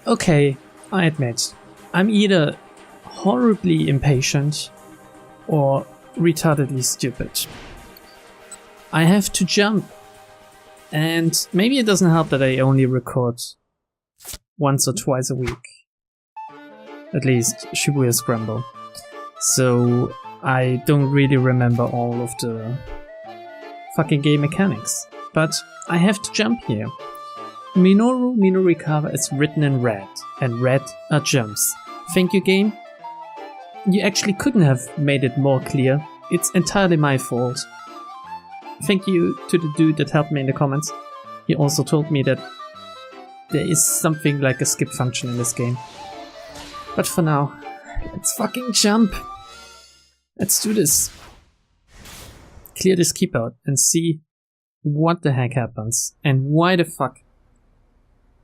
Okay, I admit, I'm either horribly impatient or retardedly stupid. I have to jump, and maybe it doesn't help that I only record once or twice a week. At least Shibuya Scramble. So I don't really remember all of the fucking game mechanics. But I have to jump here. Minoru Minorikawa is written in red, and red are jumps. Thank you, game. You actually couldn't have made it more clear. It's entirely my fault. Thank you to the dude that helped me in the comments. He also told me that there is something like a skip function in this game. But for now, let's fucking jump. Let's do this. Clear this keep out and see what the heck happens and why the fuck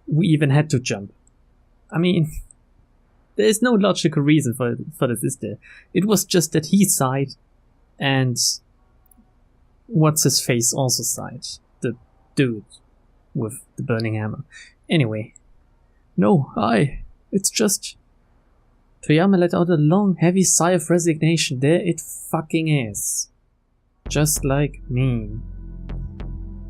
we even had to jump. I mean, there is no logical reason for this, is there? It was just that he sighed and what's his face also sighed. The dude with the burning hammer. Anyway. No, it's just... Toyama let out a long, heavy sigh of resignation. There it fucking is. Just like me.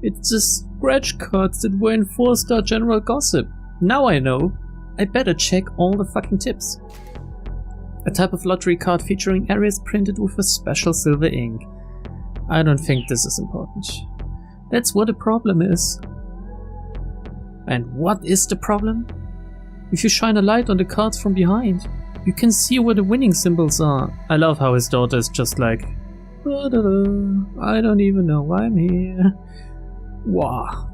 It's the scratch cards that were in 4-star general gossip. Now I know. I better check all the fucking tips. A type of lottery card featuring areas printed with a special silver ink. I don't think this is important. That's what the problem is. And what is the problem? If you shine a light on the cards from behind, you can see where the winning symbols are. I love how his daughter is just like, I don't even know why I'm here. Wow.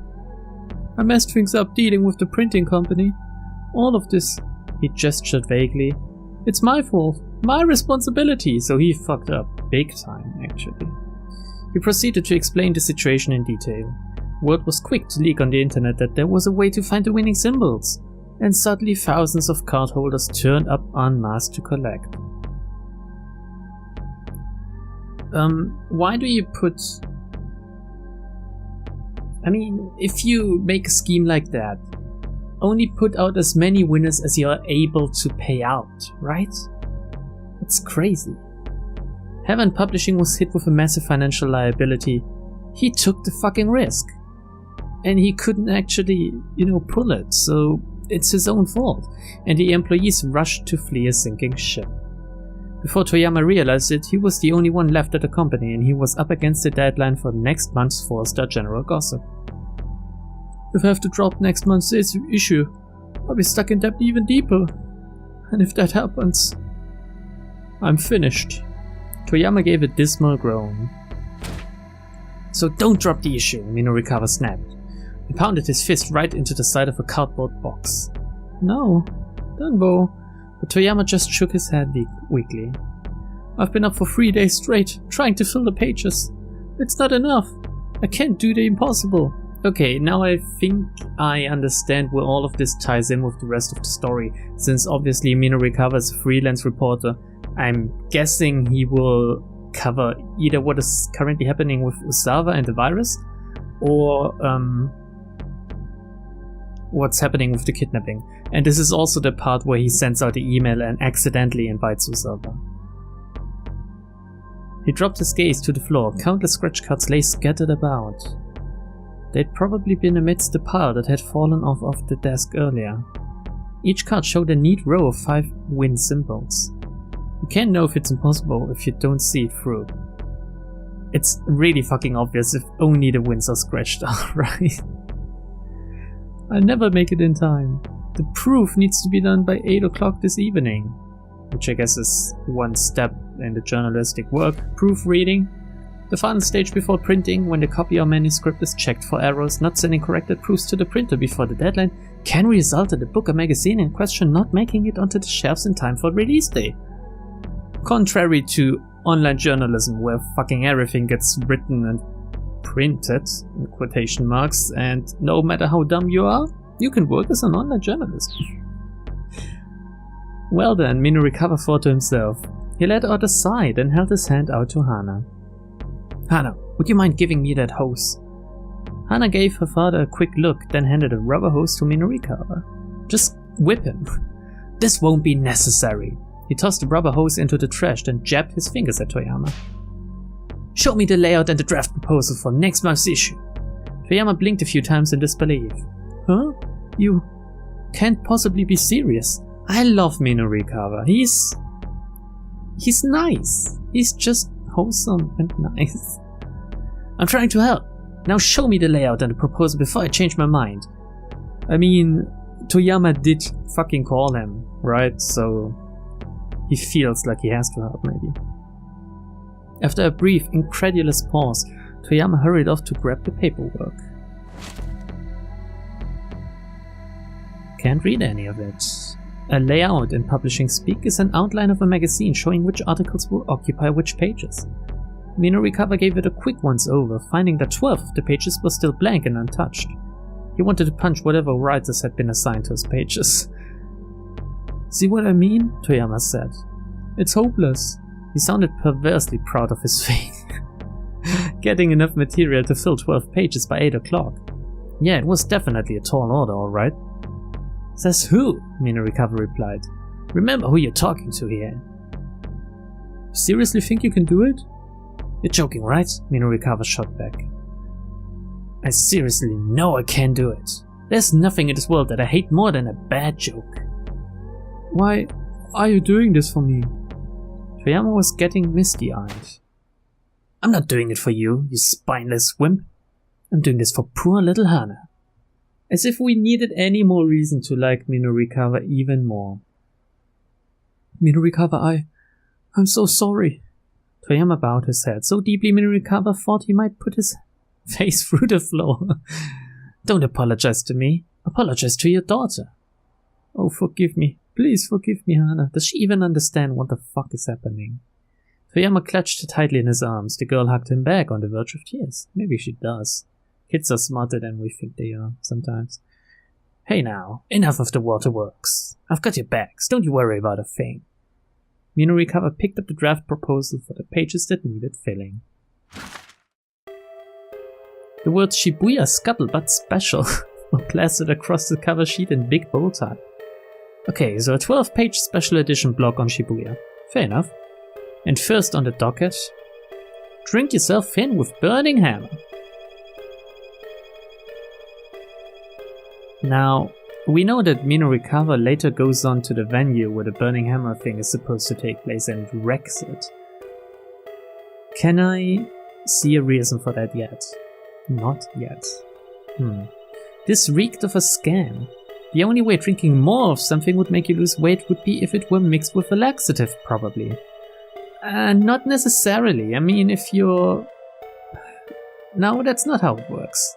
I messed things up dealing with the printing company. All of this, he gestured vaguely. It's my fault, my responsibility, so he fucked up big time actually. He proceeded to explain the situation in detail. Word was quick to leak on the internet that there was a way to find the winning symbols, and suddenly thousands of card holders turned up en masse to collect. Why do you put... I mean, if you make a scheme like that, only put out as many winners as you are able to pay out, right? It's crazy. Heaven Publishing was hit with a massive financial liability. He took the fucking risk. And he couldn't actually, pull it, so it's his own fault. And the employees rushed to flee a sinking ship. Before Toyama realized it, he was the only one left at the company, and he was up against the deadline for next month's 4-star general gossip. If I have to drop next month's issue, I'll be stuck in debt even deeper. And if that happens, I'm finished. Toyama gave a dismal groan. So don't drop the issue, Minorikawa snapped. He pounded his fist right into the side of a cardboard box. No, Dunbo. But Toyama just shook his head weakly. I've been up for 3 days straight, trying to fill the pages. It's not enough. I can't do the impossible. Okay, now I think I understand where all of this ties in with the rest of the story, since obviously Minorikawa is a freelance reporter. I'm guessing he will cover either what is currently happening with Usawa and the virus, or what's happening with the kidnapping. And this is also the part where he sends out the email and accidentally invites Usawa. He dropped his gaze to the floor. Countless scratch cards lay scattered about. They'd probably been amidst the pile that had fallen off the desk earlier. Each card showed a neat row of 5 win symbols. You can't know if it's impossible if you don't see it through. It's really fucking obvious if only the wins are scratched out, right? I'll never make it in time. The proof needs to be done by 8 o'clock this evening. Which I guess is one step in the journalistic work. Proofreading. The final stage before printing, when the copy or manuscript is checked for errors. Not sending corrected proofs to the printer before the deadline can result in the book or magazine in question not making it onto the shelves in time for release day. Contrary to online journalism, where fucking everything gets written and printed, in quotation marks, and no matter how dumb you are, you can work as an online journalist. Well then, Minorikawa thought to himself. He let out a sigh, then held his hand out to Hana. Hana, would you mind giving me that hose? Hana gave her father a quick look, then handed a rubber hose to Minorikawa. Just whip him. This won't be necessary. He tossed the rubber hose into the trash, then jabbed his fingers at Toyama. Show me the layout and the draft proposal for next month's issue. Toyama blinked a few times in disbelief. Huh? You can't possibly be serious. I love Minorikawa. He's nice. He's just wholesome and nice. I'm trying to help. Now show me the layout and the proposal before I change my mind. I mean, Toyama did fucking call him, right? So he feels like he has to help, maybe. After a brief, incredulous pause, Toyama hurried off to grab the paperwork. Can't read any of it. A layout in publishing speak is an outline of a magazine showing which articles will occupy which pages. Minorikawa gave it a quick once-over, finding that 12 of the pages were still blank and untouched. He wanted to punch whatever writers had been assigned to his pages. See what I mean? Toyama said. It's hopeless. He sounded perversely proud of his feat. Getting enough material to fill 12 pages by 8 o'clock. Yeah, it was definitely a tall order, alright. Says who? Minorikawa replied. Remember who you're talking to here. You seriously think you can do it? You're joking, right? Minorikawa shot back. I seriously know I can do it. There's nothing in this world that I hate more than a bad joke. Why are you doing this for me? Toyama was getting misty-eyed. I'm not doing it for you, you spineless wimp. I'm doing this for poor little Hana. As if we needed any more reason to like Minorikawa even more. Minorikawa, I'm so sorry. Toyama bowed his head so deeply Minorikawa thought he might put his face through the floor. Don't apologize to me. Apologize to your daughter. Oh, forgive me. Please forgive me, Hana. Does she even understand what the fuck is happening? Toyama clutched her tightly in his arms. The girl hugged him back on the verge of tears. Maybe she does. Kids are smarter than we think they are, sometimes. Hey now, enough of the waterworks. I've got your bags, don't you worry about a thing. Minorikawa picked up the draft proposal for the pages that needed filling. The words Shibuya Scuttlebutt Special were plastered across the cover sheet in big bold type. Okay, so a 12-page special edition blog on Shibuya. Fair enough. And first on the docket, drink yourself thin with Burning Hammer. Now, we know that Minorikawa later goes on to the venue where the Burning Hammer thing is supposed to take place and wrecks it. Can I see a reason for that yet? Not yet. This reeked of a scam. The only way drinking more of something would make you lose weight would be if it were mixed with a laxative, probably. Not necessarily. I mean, if you're... No, that's not how it works.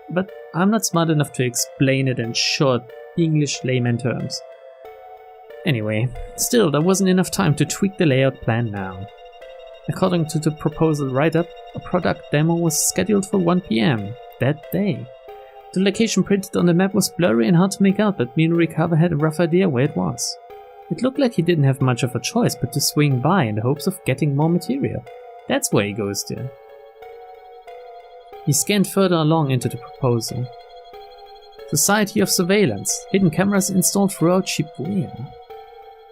But I'm not smart enough to explain it in short English layman terms. Anyway, still, there wasn't enough time to tweak the layout plan now. According to the proposal write-up, a product demo was scheduled for 1 PM that day. The location printed on the map was blurry and hard to make out, but Minorikawa had a rough idea where it was. It looked like he didn't have much of a choice but to swing by in the hopes of getting more material. That's where he goes to. He scanned further along into the proposal. Society of Surveillance. Hidden cameras installed throughout Shibuya.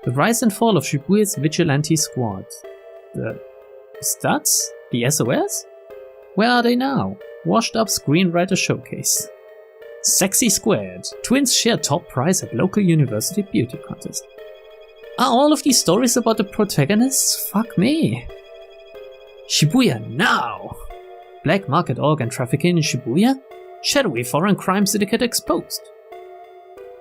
The rise and fall of Shibuya's vigilante squad. The Studs? The SOS? Where are they now? Washed up screenwriter showcase. Sexy Squared. Twins share top prize at local university beauty contest. Are all of these stories about the protagonists? Fuck me. Shibuya now! Black market organ trafficking in Shibuya? Shadowy foreign crime syndicate exposed.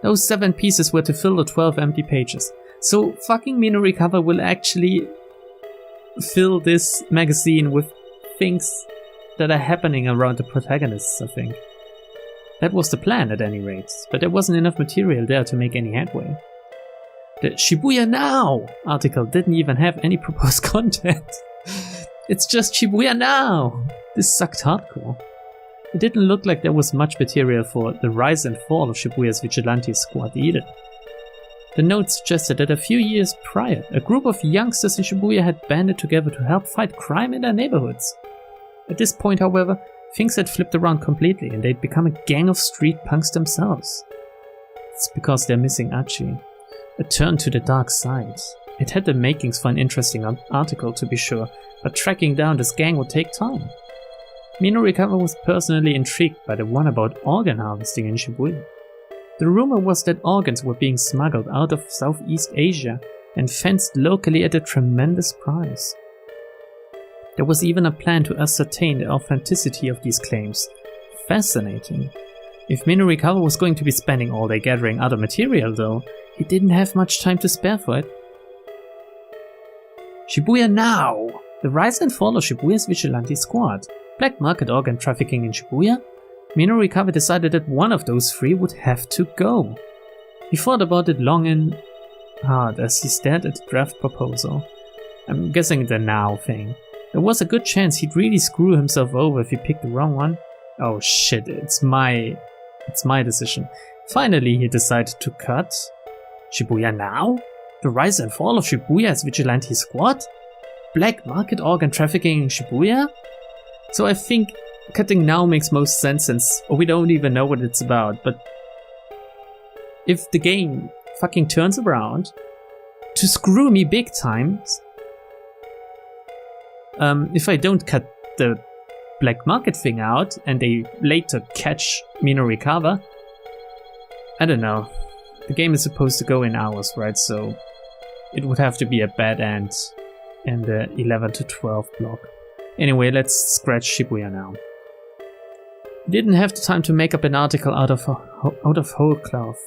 Those 7 pieces were to fill the 12 empty pages. So fucking Minorikawa will actually fill this magazine with things that are happening around the protagonists, I think. That was the plan at any rate, but there wasn't enough material there to make any headway. The Shibuya Now article didn't even have any proposed content. It's just Shibuya Now! This sucked hardcore. It didn't look like there was much material for the rise and fall of Shibuya's vigilante squad either. The note suggested that a few years prior, a group of youngsters in Shibuya had banded together to help fight crime in their neighborhoods. At this point, however, things had flipped around completely and they'd become a gang of street punks themselves. It's because they're missing Achi. A turn to the dark side. It had the makings for an interesting article, to be sure, but tracking down this gang would take time. Minorikawa was personally intrigued by the one about organ harvesting in Shibuya. The rumor was that organs were being smuggled out of Southeast Asia and fenced locally at a tremendous price. There was even a plan to ascertain the authenticity of these claims. Fascinating. If Minorikawa was going to be spending all day gathering other material though, he didn't have much time to spare for it. Shibuya now! The rise and fall of Shibuya's vigilante squad. Black market organ trafficking in Shibuya? Minorikawa decided that one of those three would have to go. He thought about it long and hard as he stared at the draft proposal. I'm guessing the now thing. There was a good chance he'd really screw himself over if he picked the wrong one. Oh shit, it's my decision. Finally, he decided to cut. Shibuya now? The rise and fall of Shibuya's vigilante squad? Black market organ trafficking in Shibuya? So I think cutting now makes most sense since we don't even know what it's about, but if the game fucking turns around to screw me big time, if I don't cut the black market thing out and they later catch Minorikawa, I don't know. The game is supposed to go in hours, right? So it would have to be a bad end in the 11 to 12 block. Anyway, let's scratch Shibuya now. He didn't have the time to make up an article out of whole cloth.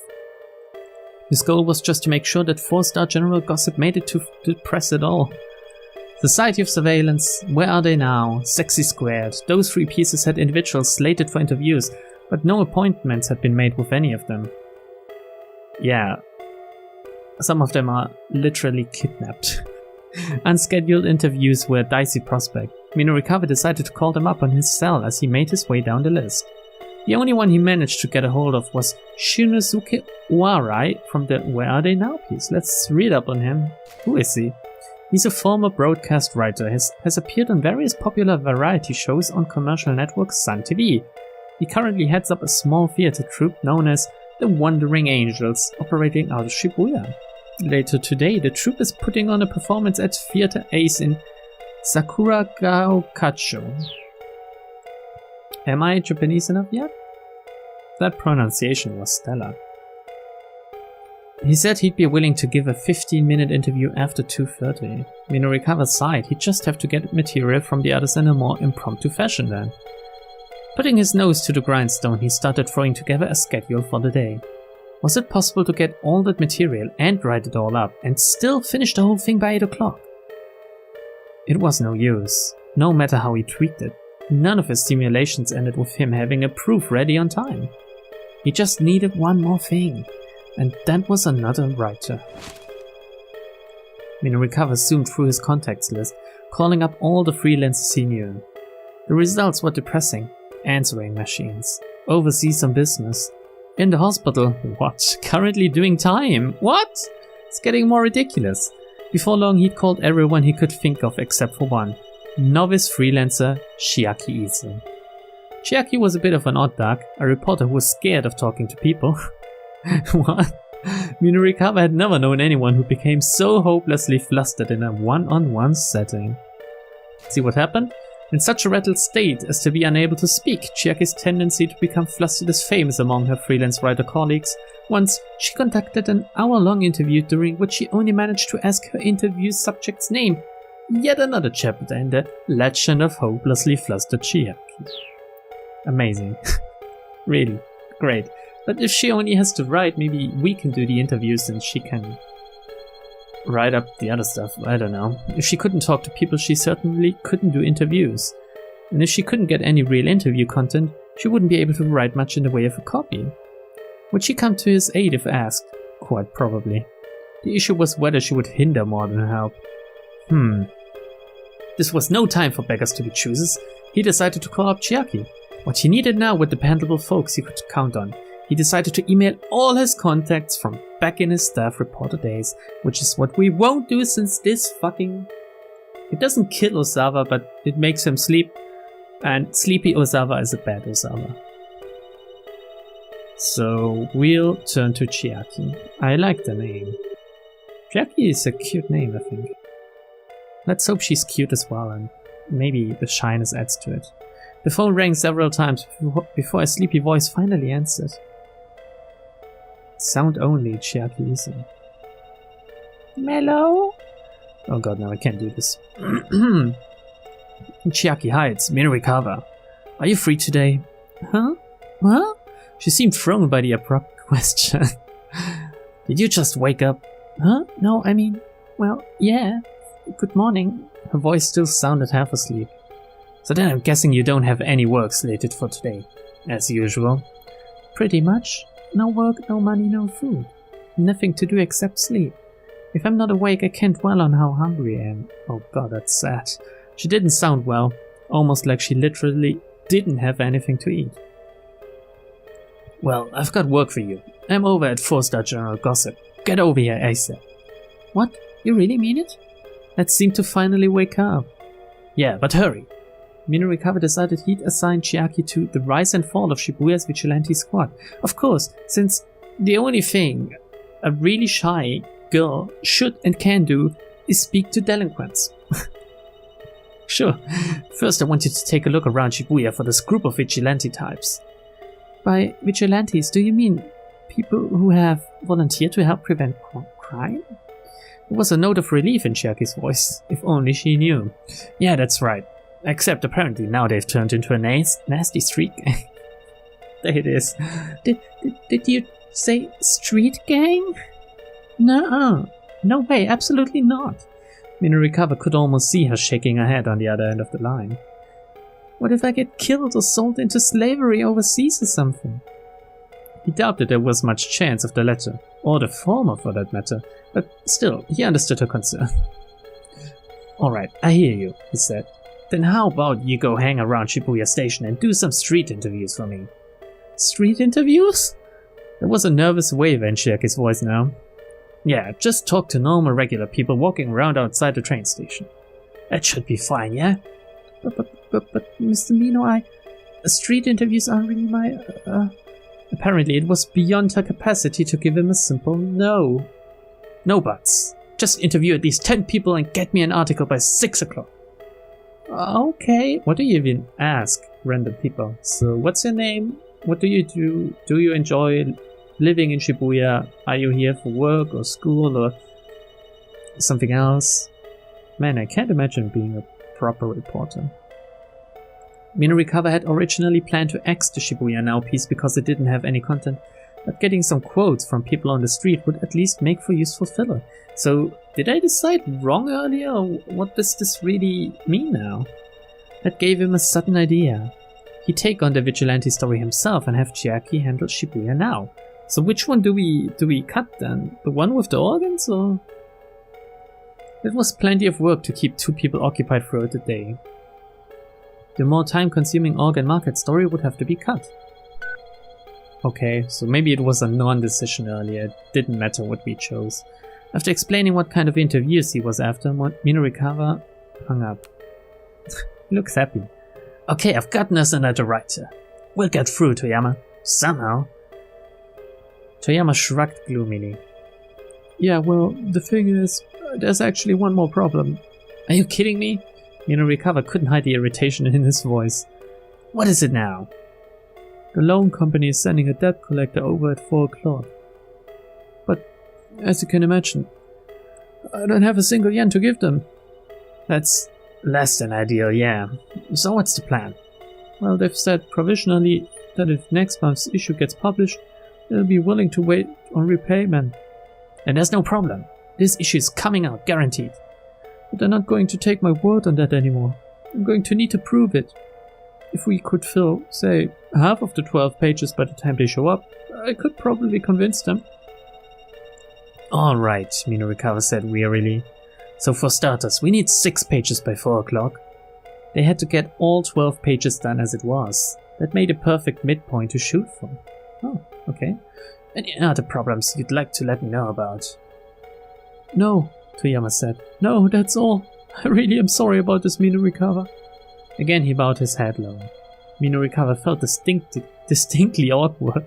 His goal was just to make sure that 4-star general gossip made it to the press at all. Society of Surveillance, where are they now? Sexy Squared. Those 3 pieces had individuals slated for interviews, but no appointments had been made with any of them. Yeah, some of them are literally kidnapped. Unscheduled interviews were a dicey prospect. Minorikawa decided to call them up on his cell as he made his way down the list. The only one he managed to get a hold of was Shinosuke Owarai from the Where Are They Now piece. Let's read up on him. Who is he? He's a former broadcast writer, has appeared on various popular variety shows on commercial network Sun TV. He currently heads up a small theater troupe known as the Wandering Angels, operating out of Shibuya. Later today, the troupe is putting on a performance at Theater Ace in Sakuragaokacho. Am I Japanese enough yet? That pronunciation was stellar. He said he'd be willing to give a 15-minute interview after 2:30. Minorikawa sighed. He'd just have to get material from the others in a more impromptu fashion then. Putting his nose to the grindstone, he started throwing together a schedule for the day. Was it possible to get all that material and write it all up and still finish the whole thing by 8 o'clock? It was no use, no matter how he tweaked it. None of his simulations ended with him having a proof ready on time. He just needed one more thing, and that was another writer. Minorikawa zoomed through his contacts list, calling up all the freelancers he knew. The results were depressing. Answering machines. Overseas on business. In the hospital. What? Currently doing time? What? It's getting more ridiculous. Before long he'd called everyone he could think of except for one. Novice freelancer Chiaki Ise. Chiaki was a bit of an odd duck, a reporter who was scared of talking to people. What? Minorikawa had never known anyone who became so hopelessly flustered in a one-on-one setting. See what happened? In such a rattled state as to be unable to speak, Chiaki's tendency to become flustered is famous among her freelance writer colleagues. Once, she conducted an hour-long interview during which she only managed to ask her interview subject's name. Yet another chapter in the legend of hopelessly flustered Chiaki. Amazing. Really. Great. But if she only has to write, maybe we can do the interviews and she can write up the other stuff. I don't know. If she couldn't talk to people, she certainly couldn't do interviews. And if she couldn't get any real interview content, she wouldn't be able to write much in the way of a copy. Would she come to his aid if asked? Quite probably. The issue was whether she would hinder more than help. This was no time for beggars to be choosers. He decided to call up Chiaki. What he needed now were dependable folks he could count on. He decided to email all his contacts from back in his staff reporter days, which is what we won't do since this fucking... It doesn't kill Osawa, but it makes him sleep, and sleepy Osawa is a bad Osawa. So we'll turn to Chiaki. I like the name. Chiaki is a cute name, I think. Let's hope she's cute as well, and maybe the shyness adds to it. The phone rang several times before a sleepy voice finally answered. Sound only, Chiaki listened. Mellow? Oh god, no, I can't do this. Chiaki, hi, it's Minurikawa. Are you free today? Huh? What? She seemed thrown by the abrupt question. Did you just wake up? Huh? No, I mean, well, yeah. Good morning. Her voice still sounded half asleep. So then I'm guessing you don't have any work slated for today, as usual. Pretty much. No work, no money, no food. Nothing to do except sleep. If I'm not awake, I can't dwell on how hungry I am. Oh god, that's sad. She didn't sound well, almost like she literally didn't have anything to eat. Well, I've got work for you. I'm over at 4-Star Journal Gossip. Get over here ASAP. What? You really mean it? That seemed to finally wake up. Yeah, but hurry. Minurikawa decided he'd assign Chiaki to the rise and fall of Shibuya's vigilante squad. Of course, since the only thing a really shy girl should and can do is speak to delinquents. Sure. First I want you to take a look around Shibuya for this group of vigilante types. By vigilantes, do you mean people who have volunteered to help prevent crime? There was a note of relief in Chiaki's voice. If only she knew. Yeah, that's right. Except apparently now they've turned into a nasty street gang. There it is. Did you say street gang? No. No way, absolutely not. Minurikawa could almost see her shaking her head on the other end of the line. What if I get killed or sold into slavery overseas or something? He doubted there was much chance of the latter, or the former for that matter, but still, he understood her concern. Alright, I hear you, he said. Then how about you go hang around Shibuya Station and do some street interviews for me? Street interviews? There was a nervous waver in Chiaki's voice now. Yeah, just talk to normal regular people walking around outside the train station. That should be fine, yeah? But Mr. Mino, street interviews aren't really my, Apparently it was beyond her capacity to give him a simple no. No buts. Just interview at least 10 people and get me an article by 6 o'clock. Okay. What do you even ask random people? So what's your name? What do you do? Do you enjoy living in Shibuya? Are you here for work or school or something else? Man, I can't imagine being a proper reporter. Minurikawa had originally planned to axe the Shibuya Now piece because it didn't have any content, but getting some quotes from people on the street would at least make for useful filler. So, did I decide wrong earlier, or what does this really mean now? That gave him a sudden idea. He'd take on the vigilante story himself and have Chiaki handle Shibuya Now. So which one do we cut then? The one with the organs, or? It was plenty of work to keep 2 people occupied throughout the day. The more time-consuming organ market story would have to be cut. Okay, so maybe it was a non-decision earlier, it didn't matter what we chose. After explaining what kind of interviews he was after, Minurikawa hung up. He looks happy. Okay, I've gotten us another writer. We'll get through, Toyama. Somehow. Toyama shrugged gloomily. Yeah, well, the thing is, there's actually one more problem. Are you kidding me? Minurikawa couldn't hide the irritation in his voice. What is it now? The loan company is sending a debt collector over at 4 o'clock. But, as you can imagine, I don't have a single yen to give them. That's less than ideal, yeah. So what's the plan? Well, they've said provisionally that if next month's issue gets published, they'll be willing to wait on repayment. And there's no problem. This issue is coming out, guaranteed. But they're not going to take my word on that anymore. I'm going to need to prove it. If we could fill, say, half of the 12 pages by the time they show up, I could probably convince them. Alright, Minurikawa said wearily. So for starters, we need 6 pages by 4 o'clock. They had to get all 12 pages done as it was. That made a perfect midpoint to shoot for. Oh, okay. Any other problems you'd like to let me know about? No, Toyama said. No, that's all. I really am sorry about this, Minurikawa. Again he bowed his head low. Minurikawa felt distinctly awkward.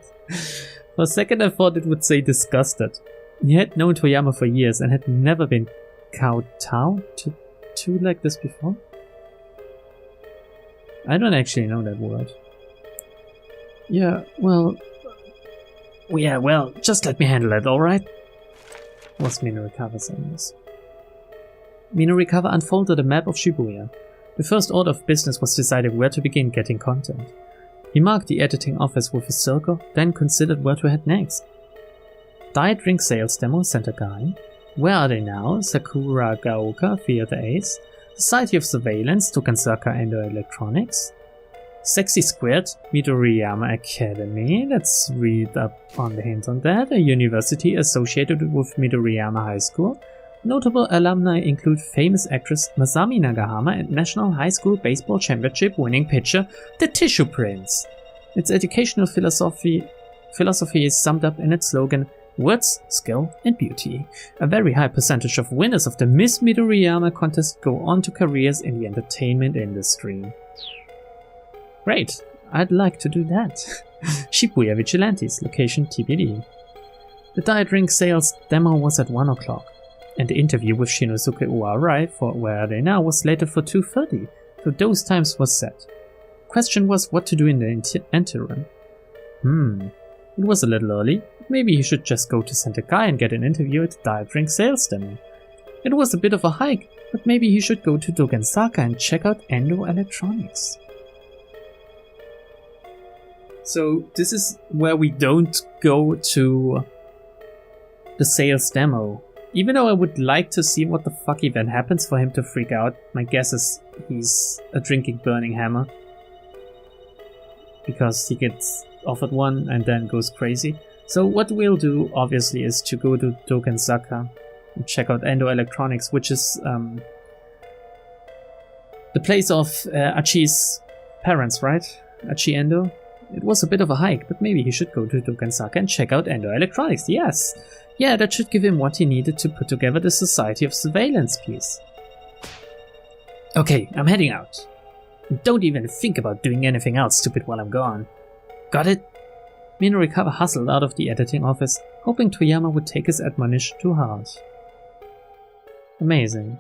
For a second I thought it would say disgusted. He had known Toyama for years and had never been kowtowed to like this before. I don't actually know that word. Yeah, well, just let me handle it, alright? Was Minorikawa saying this? Minorikawa unfolded a map of Shibuya. The first order of business was deciding where to begin getting content. He marked the editing office with a circle, then considered where to head next. Diet drink sales demo, Center Guy. Where are they now? Sakura Gaoka, Theater Ace. Society of Surveillance, Tokansaka Endo Electronics. Sexy Squared, Midoriyama Academy. Let's read up on the hint on that. A university associated with Midoriyama High School. Notable alumni include famous actress Masami Nagahama and National High School Baseball Championship winning pitcher the Tissue Prince. Its educational philosophy is summed up in its slogan, Words, Skill and Beauty. A very high percentage of winners of the Miss Midoriyama contest go on to careers in the entertainment industry. Great, I'd like to do that. Shibuya Vigilantes, location TBD. The diet drink sales demo was at 1 o'clock. And the interview with Shinosuke Uarai for Where Are They Now was slated for 2:30, so those times was set. Question was what to do in the interim. It was a little early. Maybe he should just go to Sentai and get an interview at the diet drink sales demo. It was a bit of a hike, but maybe he should go to Dogensaka and check out Endo Electronics. So this is where we don't go to the sales demo. Even though I would like to see what the fuck even happens for him to freak out, my guess is he's a drinking burning hammer. Because he gets offered one and then goes crazy. So what we'll do, obviously, is to go to Dogensaka and check out Endo Electronics, which is the place of Achi's parents, right? Achi Endo? It was a bit of a hike, but maybe he should go to Dogensaka and check out Endo Electronics, yes! Yeah, that should give him what he needed to put together the Society of Surveillance piece. Okay, I'm heading out. Don't even think about doing anything else stupid while I'm gone. Got it? Minorikawa hustled out of the editing office, hoping Toyama would take his admonition to heart. Amazing.